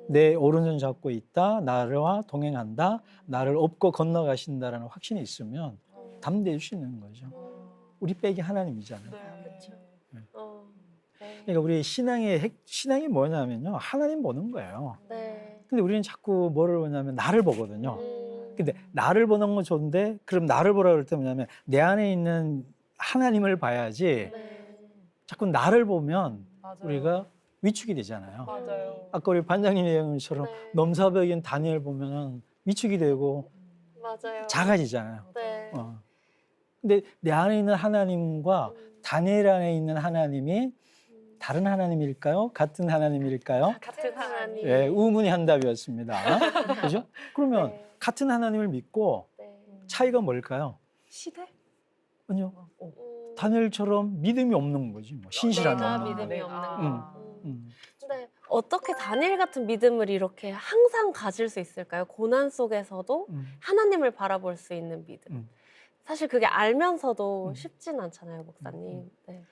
Speaker 4: 내 오른손 잡고 있다. 나와 동행한다. 나를 업고 건너가신다라는 확신이 있으면 담대해 주시는 거죠. 우리 백이 하나님이잖아요.
Speaker 3: 그렇죠.
Speaker 1: 네.
Speaker 4: 그러니까 우리 신앙이 뭐냐면요. 하나님 보는 거예요.
Speaker 1: 네.
Speaker 4: 근데 우리는 자꾸 뭐를 보냐면 나를 보거든요.
Speaker 1: 음.
Speaker 4: 근데 나를 보는 건 좋은데 그럼 나를 보라 그럴 때 뭐냐면 내 안에 있는 하나님을 봐야지
Speaker 1: 네.
Speaker 4: 자꾸 나를 보면
Speaker 3: 맞아요.
Speaker 4: 우리가 위축이 되잖아요.
Speaker 3: 맞아요.
Speaker 4: 아까 우리 반장님 얘기처럼
Speaker 1: 네.
Speaker 4: 넘사벽인 다니엘 보면은 위축이 되고
Speaker 1: 맞아요.
Speaker 4: 작아지잖아요.
Speaker 1: 네.
Speaker 4: 근데 내 안에 있는 하나님과 다니엘 안에 있는 하나님이 다른 하나님일까요? 같은 하나님일까요?
Speaker 1: 같은 하나님.
Speaker 4: 예, 우문이 한 답이었습니다. 그죠? 그러면
Speaker 1: 네.
Speaker 4: 같은 하나님을 믿고
Speaker 1: 네.
Speaker 4: 차이가 뭘까요?
Speaker 3: 시대?
Speaker 4: 아니요.
Speaker 3: 어.
Speaker 4: 다니엘처럼 믿음이 없는 거지. 뭐 신실함이
Speaker 1: 내가
Speaker 4: 없는
Speaker 1: 믿음이
Speaker 4: 거.
Speaker 1: 없는
Speaker 3: 아.
Speaker 1: 거.
Speaker 4: 음.
Speaker 1: 근데 어떻게 다니엘 같은 믿음을 이렇게 항상 가질 수 있을까요? 고난 속에서도 하나님을 바라볼 수 있는 믿음.
Speaker 4: 음.
Speaker 1: 사실 그게 알면서도
Speaker 4: 음.
Speaker 1: 쉽진 않잖아요, 목사님. 네.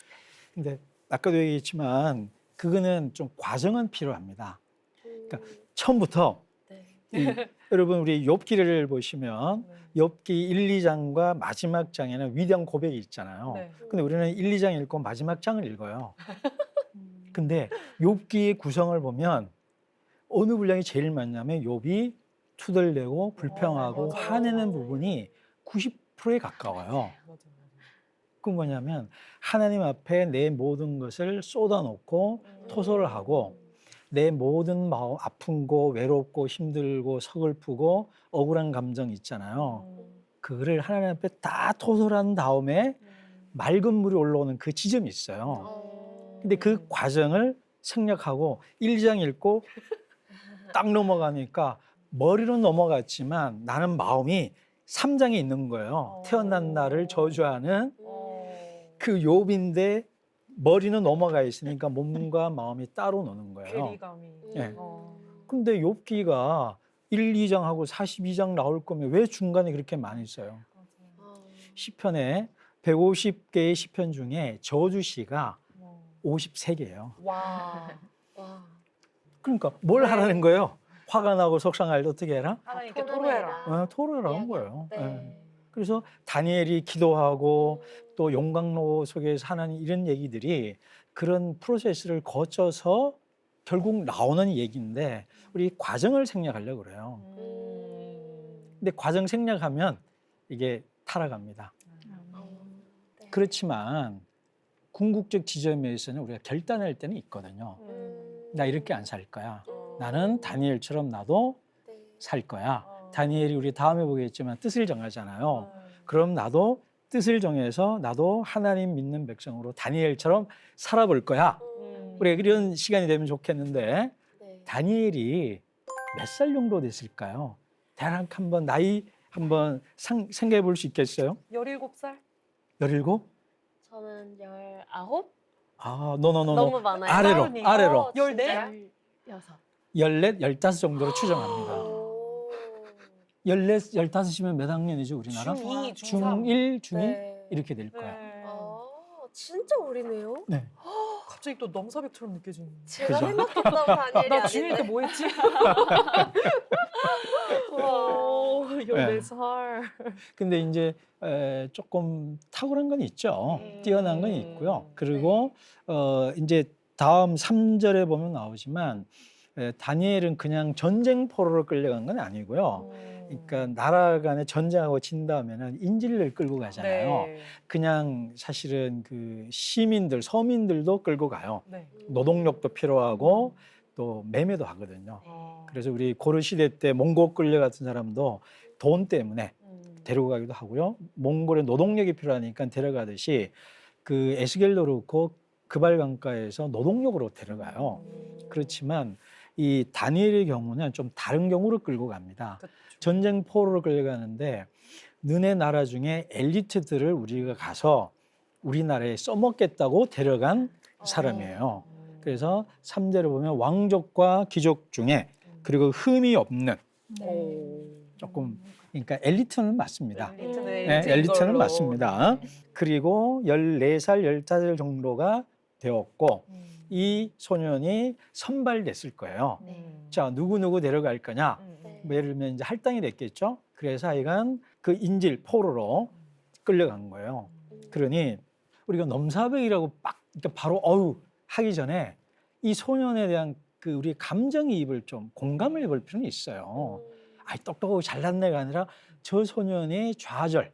Speaker 4: 근데 아까도 얘기했지만 그거는 좀 과정은 필요합니다. 그러니까 처음부터
Speaker 1: 네.
Speaker 4: 여러분 우리 욥기를 보시면 욥기 1, 2장과 마지막 장에는 위대한 고백이 있잖아요.
Speaker 3: 네.
Speaker 4: 근데 우리는 1, 2장 읽고 마지막 장을 읽어요. 근데 욥기의 구성을 보면 어느 분량이 제일 많냐면 욥이 투덜대고 불평하고
Speaker 3: 맞아요.
Speaker 4: 화내는 부분이 90%에 가까워요.
Speaker 3: 맞아요.
Speaker 4: 그 뭐냐면 하나님 앞에 내 모든 것을 쏟아놓고 토설을 하고 내 모든 마음 아픈 거 외롭고 힘들고 서글프고 억울한 감정 있잖아요. 그거를 하나님 앞에 다 토설한 다음에 맑은 물이 올라오는 그 지점이 있어요. 근데 그 과정을 생략하고 1, 2장 읽고 딱 넘어가니까 머리로 넘어갔지만 나는 마음이 3장에 있는 거예요. 태어난 나를 저주하는 그 욥인데 머리는 넘어가 있으니까 몸과 마음이 따로 노는 거예요.
Speaker 3: 괴리감이.
Speaker 4: 예.
Speaker 3: 어.
Speaker 4: 근데 욥기가 1, 2장하고 42장 나올 거면 왜 중간에 그렇게 많이 써요? 시편에 150개의 시편 중에 저주시가 53개예요.
Speaker 3: 와.
Speaker 1: 와.
Speaker 4: 그러니까 뭘 하라는 거예요? 화가 나고 속상할 때 어떻게 해라?
Speaker 3: 하나님께 토로해라.
Speaker 4: 토로하는 거예요.
Speaker 1: 네.
Speaker 4: 예. 그래서 다니엘이 기도하고 또 용광로 속에서 하나님 이런 얘기들이 그런 프로세스를 거쳐서 결국 나오는 얘기인데 우리 과정을 생략하려고 그래요. 근데 과정 생략하면 이게 타락합니다.
Speaker 1: 네.
Speaker 4: 그렇지만 궁극적 지점에서는 우리가 결단할 때는 있거든요. 나 이렇게 안 살 거야. 나는 다니엘처럼 나도
Speaker 1: 네.
Speaker 4: 살 거야. 다니엘이 우리 다음에 보겠지만 뜻을 정하잖아요. 그럼 나도 뜻을 정해서 나도 하나님 믿는 백성으로 다니엘처럼 살아볼 거야. 우리가 이런 시간이 되면 좋겠는데
Speaker 1: 네.
Speaker 4: 다니엘이 몇 살 정도 됐을까요? 대략 한번 나이 한번 생각해 볼 수 있겠어요?
Speaker 3: 17살?
Speaker 4: 17?
Speaker 1: 저는 19?
Speaker 4: 아, 노노노노.
Speaker 1: 너무 많아요.
Speaker 4: 아래로,
Speaker 3: 마흔이.
Speaker 4: 아래로.
Speaker 3: 14?
Speaker 2: 16.
Speaker 4: 14, 15 정도로 추정합니다.
Speaker 1: 오.
Speaker 4: 14, 15이면 몇 학년이죠, 우리나라?
Speaker 3: 중2, 중3.
Speaker 4: 중1, 중2
Speaker 1: 네.
Speaker 4: 이렇게 될 거야.
Speaker 1: 아, 진짜 어리네요.
Speaker 4: 네.
Speaker 3: 갑자기 또 넘사벽처럼 느껴지는.
Speaker 1: 제가
Speaker 4: 그죠?
Speaker 1: 생각했던 다니엘이
Speaker 3: 나
Speaker 1: 아닌데.
Speaker 3: 중1 때 뭐 했지? 오, 14살.
Speaker 4: 근데 이제 조금 탁월한 건 있죠. 뛰어난 건 있고요. 그리고 이제 다음 3절에 보면 나오지만 다니엘은 그냥 전쟁 포로로 끌려간 건 아니고요. 그러니까 나라 간에 전쟁하고 진 다음에는 인질을 끌고 가잖아요.
Speaker 3: 네.
Speaker 4: 그냥 사실은 그 시민들, 서민들도 끌고 가요.
Speaker 3: 네.
Speaker 4: 노동력도 필요하고 또 매매도 하거든요.
Speaker 3: 어.
Speaker 4: 그래서 우리 고려 시대 때 몽골 끌려갔던 사람도 돈 때문에 데리고 가기도 하고요. 몽골에 노동력이 필요하니까 데려가듯이 그 에스겔도 그렇고 그발 강가에서 노동력으로 데려가요. 그렇지만 이 다니엘의 경우는 좀 다른 경우로 끌고 갑니다.
Speaker 3: 그쵸.
Speaker 4: 전쟁 포로로 끌려가는데 너네 나라 중에 엘리트들을 우리가 가서 우리나라에 써먹겠다고 데려간 사람이에요. 그래서 3대를 보면 왕족과 귀족 중에 그리고 흠이 없는 조금 그러니까 엘리트는 맞습니다. 네, 엘리트는 맞습니다. 그리고 14살, 15살 정도가 되었고 이 소년이 선발됐을 거예요. 자, 누구 데려갈 거냐? 뭐 예를 들면 이제 할당이 됐겠죠. 그래서 하여간 그 인질 포로로 끌려간 거예요. 그러니 우리가 넘사벽이라고 막 그러니까 바로 어우 하기 전에 이 소년에 대한 그 우리 감정이입을 좀 공감을 해볼 필요는 있어요. 아이 똑똑하고 잘났네가 아니라 저 소년의 좌절,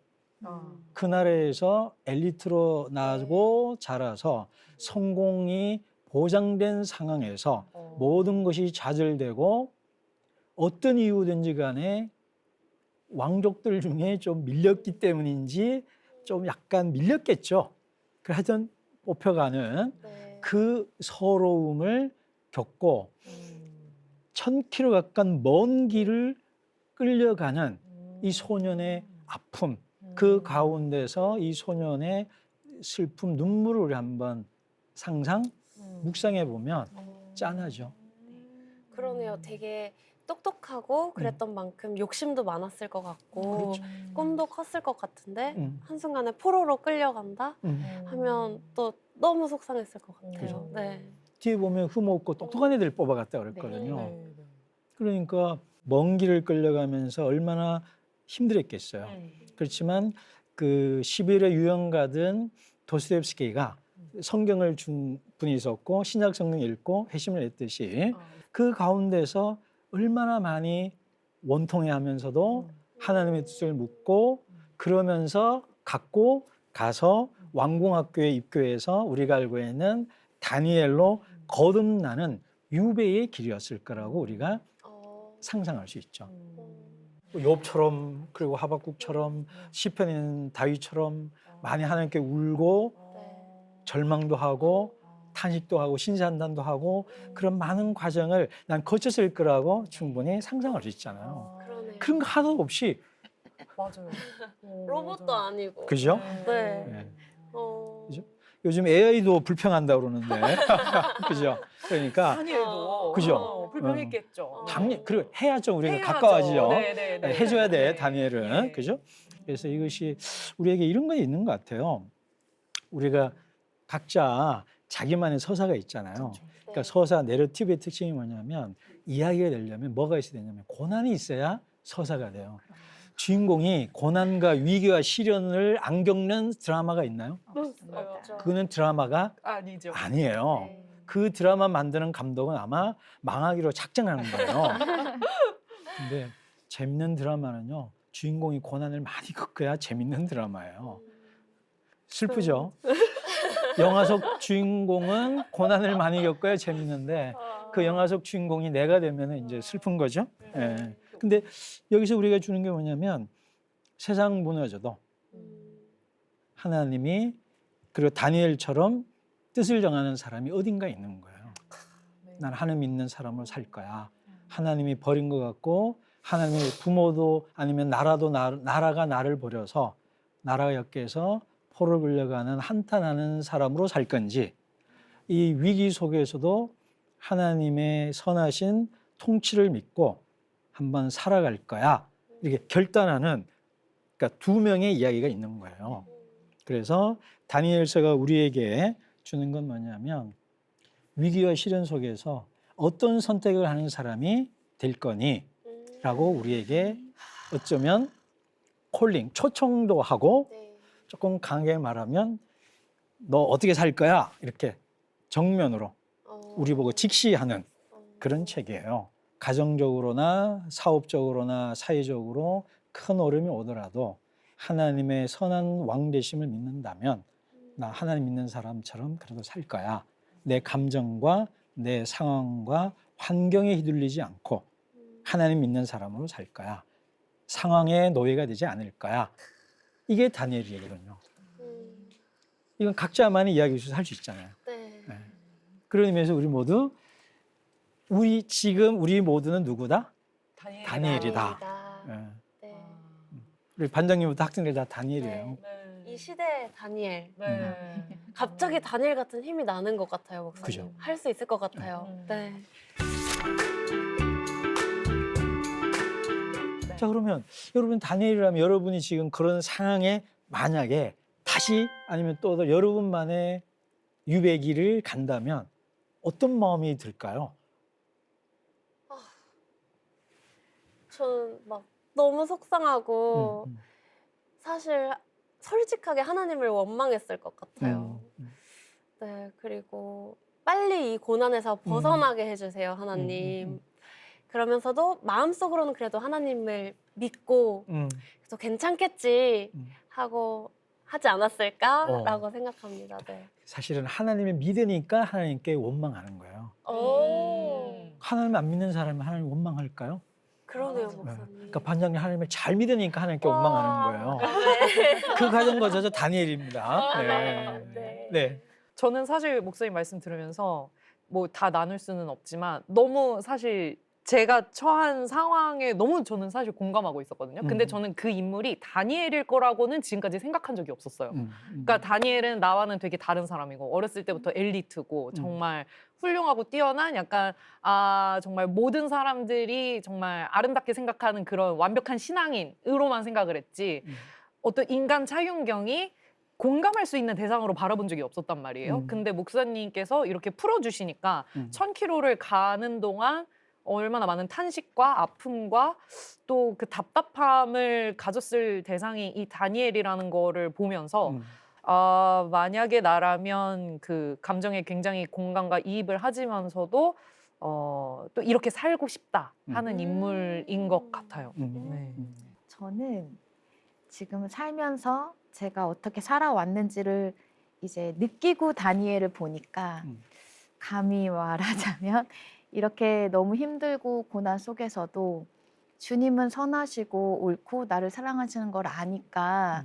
Speaker 4: 그 나라에서 엘리트로 나고 자라서 성공이 보장된 상황에서 모든 것이 좌절되고 어떤 이유든지 간에 왕족들 중에 좀 밀렸기 때문인지 좀 약간 밀렸겠죠. 그 하여튼 뽑혀가는 그 서러움을 겪고 1000km 가까운 먼 길을 끌려가는 이 소년의 아픔, 그 가운데서 이 소년의 슬픔, 눈물을 우리 한번 묵상해 보면 짠하죠.
Speaker 1: 그러네요. 되게 똑똑하고 그랬던 만큼 욕심도 많았을 것 같고 꿈도 컸을 것 같은데 한순간에 포로로 끌려간다 하면 또 너무 속상했을 것 같아요.
Speaker 4: 그죠.
Speaker 1: 네.
Speaker 4: 뒤에 보면 흠없고 똑똑한 애들 뽑아갔다 그랬거든요. 그러니까 먼 길을 끌려가면서 얼마나 힘들었겠어요. 그렇지만 그 시베리아 유형 가든 도스토옙스키가 성경을 준 분이 있었고 신약 성경 읽고 회심을 했듯이 그 가운데서 얼마나 많이 원통해하면서도 하나님의 뜻을 묻고 그러면서 갖고 가서 왕궁학교에 입교해서 우리가 알고 있는 다니엘로 거듭나는 유배의 길이었을 거라고 우리가 상상할 수 있죠. 욥처럼 그리고 하박국처럼 시편에 있는 다윗처럼 많이 하나님께 울고 절망도 하고 탄식도 하고 신세한탄도 하고 그런 많은 과정을 난 거쳤을 거라고 충분히 상상할 수 있잖아요.
Speaker 1: 그러네요.
Speaker 4: 그런 거 하나도 없이
Speaker 3: 맞아요.
Speaker 1: 로봇도 아니고.
Speaker 4: 그죠?
Speaker 1: 네.
Speaker 4: 네.
Speaker 1: 그죠?
Speaker 4: 요즘 AI도 불평한다 그러는데 그죠? 그러니까
Speaker 3: 다니엘도
Speaker 4: 그죠?
Speaker 3: 불평했겠죠.
Speaker 4: 당연히 그리고 해야죠. 우리가
Speaker 3: 해야죠.
Speaker 4: 가까워지죠.
Speaker 3: 네.
Speaker 4: 해줘야 돼
Speaker 3: 네.
Speaker 4: 다니엘은
Speaker 3: 네.
Speaker 4: 그죠? 그래서 이것이 우리에게 이런 건 있는 것 같아요. 우리가 각자 자기만의 서사가 있잖아요. 그러니까 서사 내러티브의 특징이 뭐냐면 이야기가 되려면 뭐가 있어야 되냐면 고난이 있어야 서사가 돼요. 주인공이 고난과 위기와 시련을 안 겪는 드라마가 있나요?
Speaker 1: 없죠.
Speaker 4: 그거는 드라마가
Speaker 3: 아니죠.
Speaker 4: 아니에요.
Speaker 1: 네.
Speaker 4: 그 드라마 만드는 감독은 아마 망하기로 작정하는 거예요. 근데 재밌는 드라마는요. 주인공이 고난을 많이 겪어야 재밌는 드라마예요. 슬프죠? 영화 속 주인공은 고난을 많이 겪어야 재밌는데 그 영화 속 주인공이 내가 되면 이제 슬픈 거죠. 예. 근데 여기서 우리가 주는 게 뭐냐면 세상 무너져도 하나님이 그리고 다니엘처럼 뜻을 정하는 사람이 어딘가 있는 거예요. 난 하나님 믿는 사람으로 살 거야. 하나님이 버린 것 같고 하나님의 부모도 아니면 나라가 나를 버려서 나라가 엮여서 포로를 끌려가는 한탄하는 사람으로 살 건지 이 위기 속에서도 하나님의 선하신 통치를 믿고 한번 살아갈 거야. 이렇게 결단하는 그러니까 두 명의 이야기가 있는 거예요. 그래서 다니엘서가 우리에게 주는 건 뭐냐면 위기와 시련 속에서 어떤 선택을 하는 사람이 될 거니? 라고 우리에게 어쩌면 콜링, 초청도 하고
Speaker 1: 네.
Speaker 4: 조금 강하게 말하면 너 어떻게 살 거야? 이렇게 정면으로 우리 보고 직시하는 그런 책이에요. 가정적으로나 사업적으로나 사회적으로 큰 어려움이 오더라도 하나님의 선한 왕되심을 믿는다면 나 하나님 믿는 사람처럼 그래도 살 거야. 내 감정과 내 상황과 환경에 휘둘리지 않고 하나님 믿는 사람으로 살 거야. 상황의 노예가 되지 않을 거야. 이게 다니엘 얘기거든요. 이건 각자만의 이야기에서 할 수 있잖아요.
Speaker 1: 네.
Speaker 4: 네. 그런 의미에서 우리 모두 우리 모두는 누구다? 다니엘이다.
Speaker 1: 다행이다.
Speaker 4: 네.
Speaker 1: 네.
Speaker 4: 우리 반장님부터 학생들 다 다니엘이에요.
Speaker 1: 이 시대 다니엘.
Speaker 3: 네.
Speaker 1: 갑자기 다니엘 같은 힘이 나는 것 같아요, 목사님.
Speaker 4: 그죠.
Speaker 1: 할 수 있을 것 같아요. 네.
Speaker 4: 자, 그러면 여러분 다니엘이라면 여러분이 지금 그런 상황에 만약에 다시 아니면 또 여러분만의 유배기를 간다면 어떤 마음이 들까요?
Speaker 1: 저는 막 너무 속상하고
Speaker 4: 음,
Speaker 1: 사실 솔직하게 하나님을 원망했을 것 같아요.
Speaker 4: 음.
Speaker 1: 네, 그리고 빨리 이 고난에서 벗어나게 해주세요, 하나님. 그러면서도 마음속으로는 그래도 하나님을 믿고 그래서 괜찮겠지
Speaker 4: 음.
Speaker 1: 하고 하지 않았을까라고 생각합니다. 네.
Speaker 4: 사실은 하나님을 믿으니까 하나님께 원망하는 거예요. 하나님 안 믿는 사람은 하나님 원망할까요?
Speaker 1: 그러네요,
Speaker 3: 맞아.
Speaker 1: 목사님.
Speaker 4: 그러니까 반장님 하나님을 잘 믿으니까 하나님께 원망하는 거예요.
Speaker 1: 네.
Speaker 4: 그 과정과 저 다니엘입니다.
Speaker 1: 아,
Speaker 4: 네.
Speaker 1: 네.
Speaker 4: 네.
Speaker 3: 저는 사실 목사님 말씀 들으면서 뭐 다 나눌 수는 없지만 너무 사실 제가 처한 상황에 너무 저는 사실 공감하고 있었거든요. 근데 저는 그 인물이 다니엘일 거라고는 지금까지 생각한 적이 없었어요. 그러니까 다니엘은 나와는 되게 다른 사람이고 어렸을 때부터 엘리트고 정말 훌륭하고 뛰어난 약간 정말 모든 사람들이 정말 아름답게 생각하는 그런 완벽한 신앙인으로만 생각을 했지 어떤 인간 차윤경이 공감할 수 있는 대상으로 바라본 적이 없었단 말이에요. 근데 목사님께서 이렇게 풀어주시니까 1000km를 가는 동안 얼마나 많은 탄식과 아픔과 또 그 답답함을 가졌을 대상이 이 다니엘이라는 거를 보면서 만약에 나라면 그 감정에 굉장히 공감과 이입을 하지만서도 또 이렇게 살고 싶다 하는 인물인 것 같아요. 네.
Speaker 2: 저는 지금 살면서 제가 어떻게 살아왔는지를 이제 느끼고 다니엘을 보니까 감히 말하자면 이렇게 너무 힘들고 고난 속에서도 주님은 선하시고 옳고 나를 사랑하시는 걸 아니까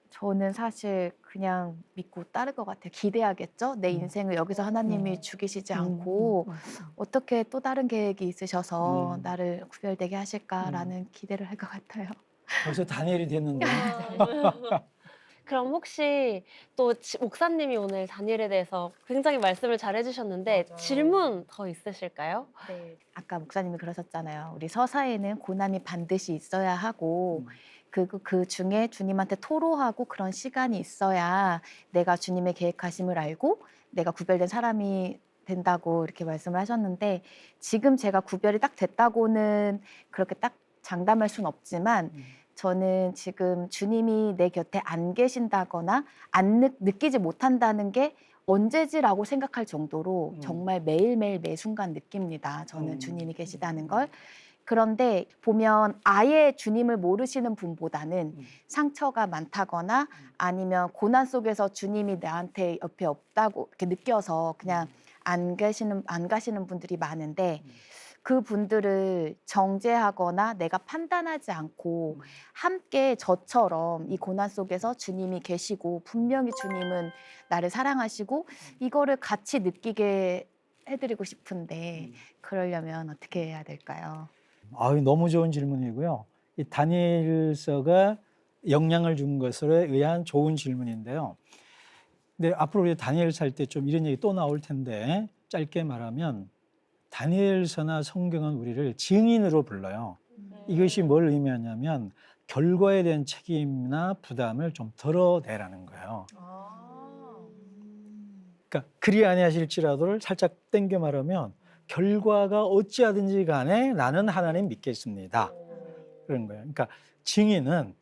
Speaker 2: 저는 사실 그냥 믿고 따를 것 같아요. 기대하겠죠? 내 인생을 여기서 하나님이 죽이시지 않고 어떻게 또 다른 계획이 있으셔서 나를 구별되게 하실까라는 기대를 할 것 같아요.
Speaker 4: 벌써 다니엘이 됐는데.
Speaker 1: 그럼 혹시 또 목사님이 오늘 다니엘에 대해서 굉장히 말씀을 잘 해주셨는데
Speaker 3: 맞아요.
Speaker 1: 질문 더 있으실까요?
Speaker 2: 네. 아까 목사님이 그러셨잖아요. 우리 서사에는 고난이 반드시 있어야 하고 그 중에 주님한테 토로하고 그런 시간이 있어야 내가 주님의 계획하심을 알고 내가 구별된 사람이 된다고 이렇게 말씀을 하셨는데 지금 제가 구별이 딱 됐다고는 그렇게 딱 장담할 수는 없지만 저는 지금 주님이 내 곁에 안 계신다거나 느끼지 못한다는 게 언제지라고 생각할 정도로 정말 매일매일 매 순간 느낍니다. 저는 주님이 계시다는 걸. 그런데 보면 아예 주님을 모르시는 분보다는 상처가 많다거나 아니면 고난 속에서 주님이 나한테 옆에 없다고 이렇게 느껴서 그냥 안 가시는 분들이 많은데 그 분들을 정죄하거나 내가 판단하지 않고 함께 저처럼 이 고난 속에서 주님이 계시고 분명히 주님은 나를 사랑하시고 이거를 같이 느끼게 해드리고 싶은데 그러려면 어떻게 해야 될까요?
Speaker 4: 너무 좋은 질문이고요. 이 다니엘서가 영향을 준 것에 의한 좋은 질문인데요. 근데 앞으로 우리 다니엘서 할 때 좀 이런 얘기 또 나올 텐데 짧게 말하면 다니엘서나 성경은 우리를 증인으로 불러요. 이것이 뭘 의미하냐면 결과에 대한 책임이나 부담을 좀 덜어내라는 거예요. 그러니까 그리 아니하실지라도를 살짝 땡겨 말하면 결과가 어찌하든지 간에 나는 하나님 믿겠습니다. 그런 거예요. 그러니까 증인은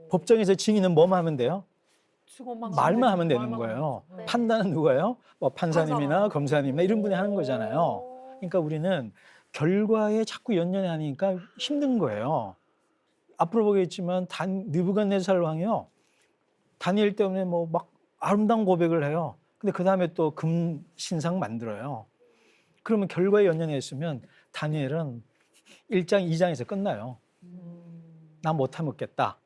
Speaker 4: 법정에서 증인은 뭐만 하면 돼요? 말만 하면 되는 거예요.
Speaker 1: 네.
Speaker 4: 판단은 누가요? 뭐 판사님이나 검사님이나 이런 분이 하는 거잖아요. 그러니까 우리는 결과에 자꾸 연연하니까 힘든 거예요. 앞으로 보겠지만 느부갓네살 왕이요. 다니엘 때문에 뭐 막 아름다운 고백을 해요. 근데 그 다음에 또 금 신상 만들어요. 그러면 결과에 연연했으면 다니엘은 1장, 2장에서 끝나요. 나 못 하먹겠다.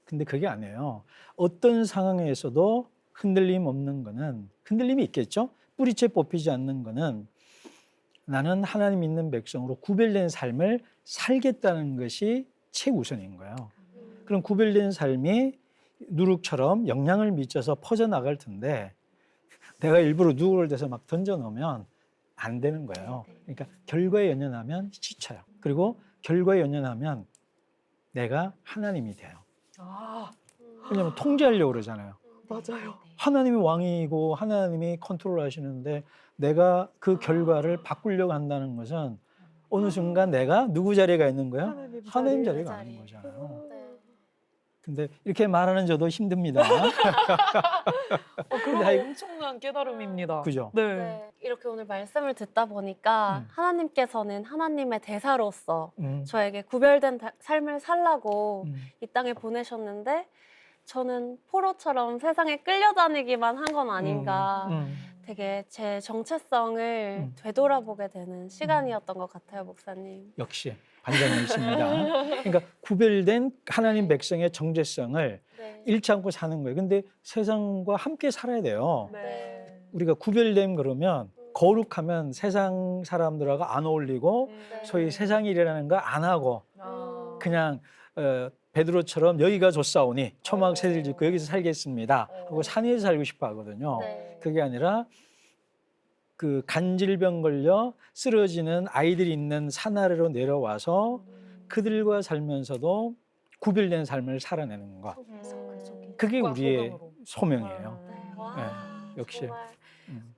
Speaker 4: 근데 그게 아니에요. 어떤 상황에서도 흔들림 없는 거는 흔들림이 있겠죠. 뿌리채 뽑히지 않는 거는 나는 하나님 믿는 백성으로 구별된 삶을 살겠다는 것이 최우선인 거예요. 그럼 구별된 삶이 누룩처럼 영향을 미쳐서 퍼져나갈 텐데 내가 일부러 누룩을 대서 막 던져놓으면 안 되는 거예요. 그러니까 결과에 연연하면 지쳐요. 그리고 결과에 연연하면 내가 하나님이 돼요.
Speaker 3: 아,
Speaker 4: 왜냐하면 통제하려고 그러잖아요.
Speaker 3: 맞아요.
Speaker 4: 하나님이 왕이고 하나님이 컨트롤 하시는데 내가 그 결과를 바꾸려고 한다는 것은 어느 순간 내가 누구 자리에 가 있는 거야? 하나님 자리에 가 있는 거잖아요.
Speaker 1: 네.
Speaker 4: 근데 이렇게 말하는 저도 힘듭니다.
Speaker 3: 그건
Speaker 4: 아이고.
Speaker 3: 엄청난 깨달음입니다.
Speaker 4: 그죠?
Speaker 3: 네.
Speaker 1: 네. 이렇게 오늘 말씀을 듣다 보니까 하나님께서는 하나님의 대사로서 저에게 구별된 삶을 살라고 이 땅에 보내셨는데 저는 포로처럼 세상에 끌려다니기만 한 건 아닌가. 되게 제 정체성을 되돌아보게 되는 시간이었던 것 같아요, 목사님.
Speaker 4: 역시 반전이십니다. 그러니까 구별된 하나님 백성의 정체성을
Speaker 1: 네.
Speaker 4: 잃지 않고 사는 거예요. 근데 세상과 함께 살아야 돼요.
Speaker 3: 네.
Speaker 4: 우리가 구별됨 그러면 거룩하면 세상 사람들하고 안 어울리고
Speaker 1: 네.
Speaker 4: 소위 세상 일이라는 거 안 하고
Speaker 3: 아.
Speaker 4: 그냥 베드로처럼 여기가 좋사오니 초막 새들 짓고 여기서 살겠습니다 하고 산에서 살고 싶어 하거든요.
Speaker 1: 네.
Speaker 4: 그게 아니라 그 간질병 걸려 쓰러지는 아이들이 있는 산 아래로 내려와서 그들과 살면서도 구별된 삶을 살아내는 것. 그게 우리의 소명이에요.
Speaker 1: 네. 와,
Speaker 4: 네, 역시.
Speaker 1: 정말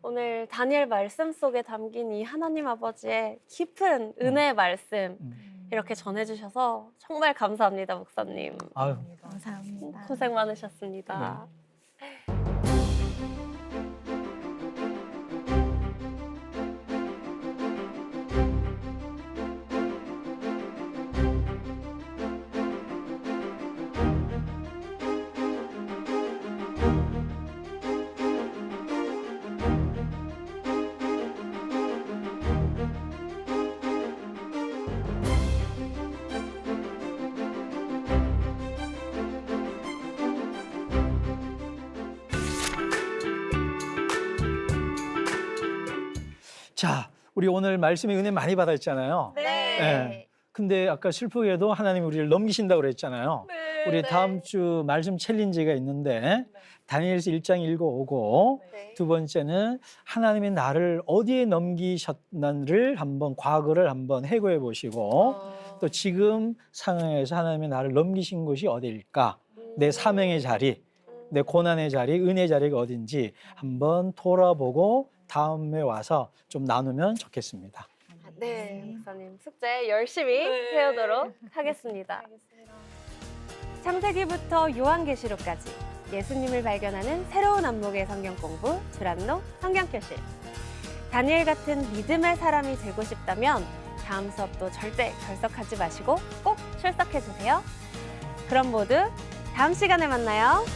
Speaker 1: 오늘 다니엘 말씀 속에 담긴 이 하나님 아버지의 깊은 은혜의 말씀 이렇게 전해주셔서 정말 감사합니다, 목사님.
Speaker 4: 아유,
Speaker 2: 감사합니다.
Speaker 1: 고생 많으셨습니다.
Speaker 4: 자, 우리 오늘 말씀에 은혜 많이 받았잖아요.
Speaker 1: 네.
Speaker 4: 네. 근데 아까 슬프게도 하나님이 우리를 넘기신다고 그랬잖아요.
Speaker 3: 네.
Speaker 4: 우리 다음 주 말씀 챌린지가 있는데 다니엘서 1장 읽어오고
Speaker 1: 네.
Speaker 4: 두 번째는 하나님이 나를 어디에 넘기셨는지를 한번 과거를 한번 해고해 보시고 또 지금 상황에서 하나님이 나를 넘기신 곳이 어디일까? 내 사명의 자리, 내 고난의 자리, 은혜의 자리가 어딘지 한번 돌아보고 다음에 와서 좀 나누면 좋겠습니다.
Speaker 1: 네, 목사님 숙제 열심히
Speaker 3: 네.
Speaker 1: 해오도록 하겠습니다. 창세기부터 요한계시록까지 예수님을 발견하는 새로운 안목의 성경 공부 주란노 성경교실. 다니엘 같은 믿음의 사람이 되고 싶다면 다음 수업도 절대 결석하지 마시고 꼭 출석해 주세요. 그럼 모두 다음 시간에 만나요.